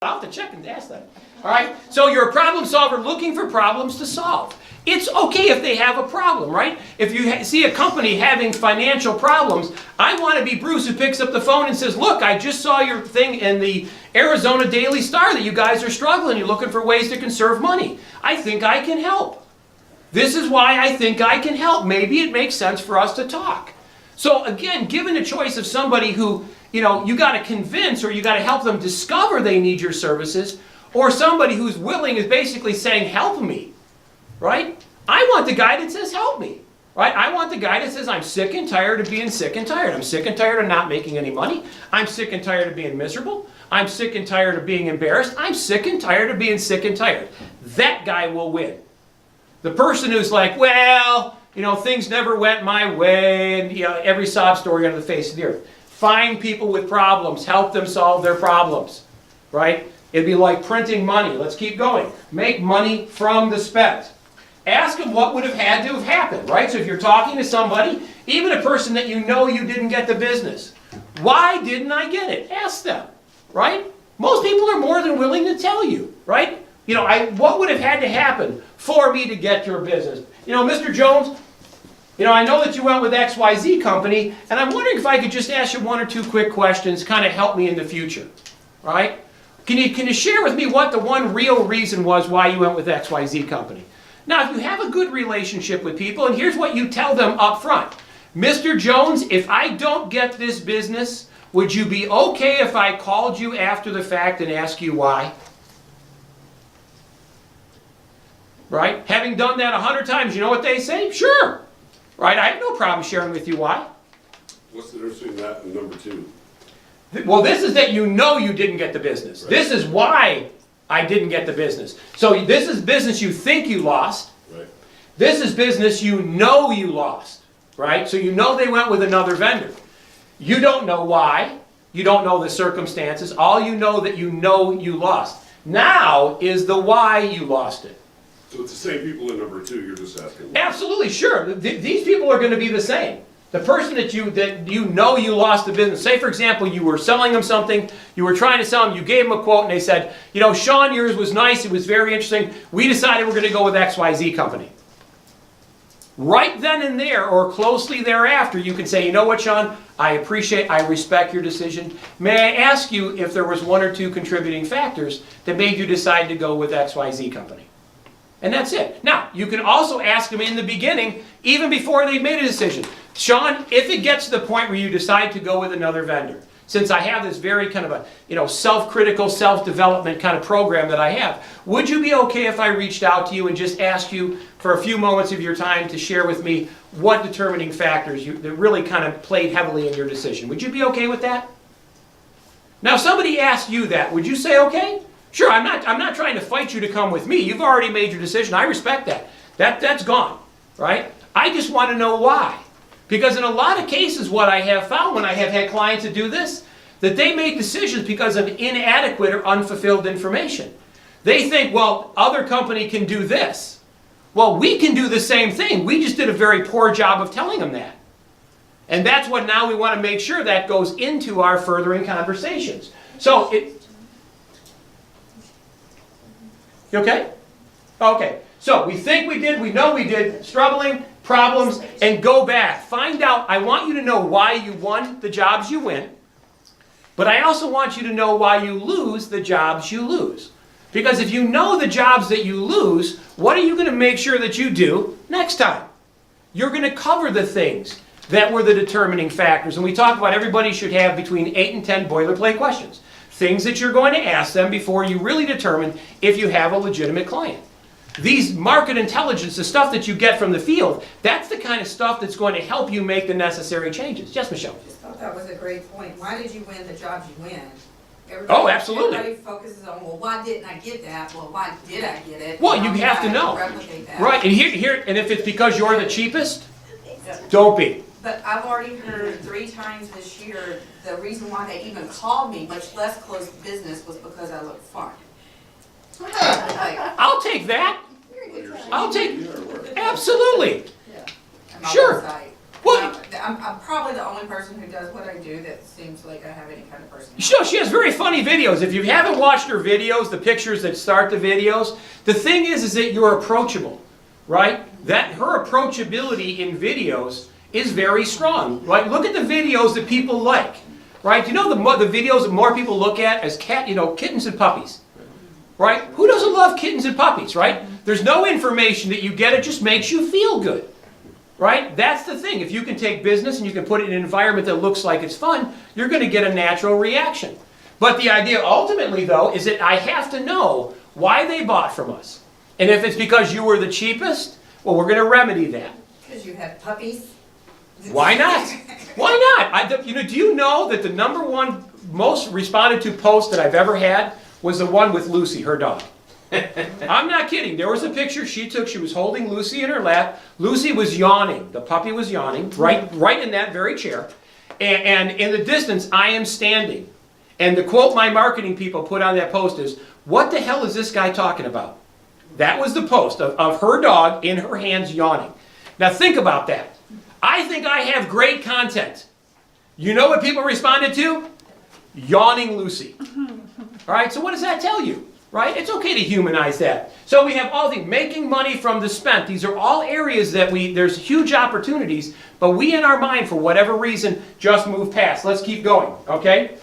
I'll have to check and ask them. All right? So you're a problem solver looking for problems to solve. It's okay if they have a problem, right? If you see a company having financial problems, I want to be Bruce who picks up the phone and says, look, I just saw your thing in the Arizona Daily Star that you guys are struggling. You're looking for ways to conserve money. I think I can help. This is why I think I can help. Maybe it makes sense for us to talk. So again, given a choice of somebody who, you got to convince or you got to help them discover they need your services, or somebody who's willing is basically saying, help me, right? I want the guy that says, help me, right? I want the guy that says, I'm sick and tired of being sick and tired. I'm sick and tired of not making any money. I'm sick and tired of being miserable. I'm sick and tired of being embarrassed. I'm sick and tired of being sick and tired. That guy will win. The person who's like, well, things never went my way, and every sob story on the face of the earth. Find people with problems, help them solve their problems, right? It'd be like printing money. Let's keep going. Make money from the spent. Ask them what would have had to have happened, right? So if you're talking to somebody, even a person that you didn't get the business, why didn't I get it? Ask them, right? Most people are more than willing to tell you, right? What would have had to happen for me to get your business? Mr. Jones, I know that you went with XYZ company, and I'm wondering if I could just ask you one or two quick questions, kind of help me in the future, right? Can you share with me what the one real reason was why you went with XYZ company? Now, if you have a good relationship with people, and here's what you tell them up front. Mr. Jones, if I don't get this business, would you be okay if I called you after the fact and asked you why? Right? Having done that 100 times, you know what they say? Sure. Right? I have no problem sharing with you why. What's the difference between that and number two? Well, this is that you didn't get the business. Right. This is why I didn't get the business. So this is business you think you lost. Right. This is business you lost. Right? So they went with another vendor. You don't know why. You don't know the circumstances. All you know that you lost. Now is the why you lost it. So it's the same people in number two, you're just asking. Absolutely, sure. These people are going to be the same. The person that you lost the business. Say, for example, you were selling them something, you were trying to sell them, you gave them a quote, and they said, Sean, yours was nice, it was very interesting. We decided we're going to go with XYZ company. Right then and there, or closely thereafter, you can say, you know what, Sean, I respect your decision. May I ask you if there was one or two contributing factors that made you decide to go with XYZ company? And that's it. Now, you can also ask them in the beginning, even before they've made a decision. Sean, if it gets to the point where you decide to go with another vendor, since I have this very kind of a self-critical, self-development kind of program that I have, would you be okay if I reached out to you and just asked you for a few moments of your time to share with me what determining factors that really kind of played heavily in your decision? Would you be okay with that? Now, if somebody asked you that, would you say okay? Sure, I'm not trying to fight you to come with me. You've already made your decision. I respect that. That's gone, right? I just want to know why. Because in a lot of cases, what I have found when I have had clients that do this, that they make decisions because of inadequate or unfulfilled information. They think, well, other company can do this. Well, we can do the same thing. We just did a very poor job of telling them that. And that's what now we want to make sure that goes into our furthering conversations. So You okay? Okay. So we think we did, we know we did, struggling, problems, and go back. Find out, I want you to know why you won the jobs you win, but I also want you to know why you lose the jobs you lose. Because if you know the jobs that you lose, what are you going to make sure that you do next time? You're going to cover the things that were the determining factors. And we talk about everybody should have between 8 and 10 boilerplate questions. Things that you're going to ask them before you really determine if you have a legitimate client. These market intelligence, the stuff that you get from the field, that's the kind of stuff that's going to help you make the necessary changes. Yes, Michelle? I just thought that was a great point. Why did you win the jobs you win? Absolutely. Everybody focuses on, well, why didn't I get that? Well, why did I get it? Well, you have to know. Replicate that. Right, and if it's because you're the cheapest, don't be. But I've already heard 3 times this year, the reason why they even called me, much less closed business, was because I look fine. I'll take that. I'll take, absolutely. Sure. Well, I'm probably the only person who does what I do that seems like I have any kind of personality. sure, she has very funny videos. If you haven't watched her videos, the pictures that start the videos, the thing is that you're approachable, right? That her approachability in videos is very strong. Right? Look at the videos that people like, right? You know the videos that more people look at as kittens and puppies, right? Who doesn't love kittens and puppies, right? There's no information that you get; it just makes you feel good. Right? That's the thing. If you can take business and you can put it in an environment that looks like it's fun, you're going to get a natural reaction. But the idea ultimately, though, is that I have to know why they bought from us. And if it's because you were the cheapest, well, we're going to remedy that. Because you have puppies? Why not? Why not? Do you know that the number one most responded to post that I've ever had was the one with Lucy, her dog? I'm not kidding. There was a picture she took. She was holding Lucy in her lap. Lucy was yawning. The puppy was yawning, right in that very chair. And in the distance, I am standing. And the quote my marketing people put on that post is, "What the hell is this guy talking about?" That was the post of her dog in her hands yawning. Now think about that. I think I have great content. You know what people responded to? Yawning Lucy. All right, so what does that tell you? Right? It's okay to humanize that. So we have all things, making money from the spent. These are all areas that there's huge opportunities, but we in our mind, for whatever reason, just move past. Let's keep going, okay?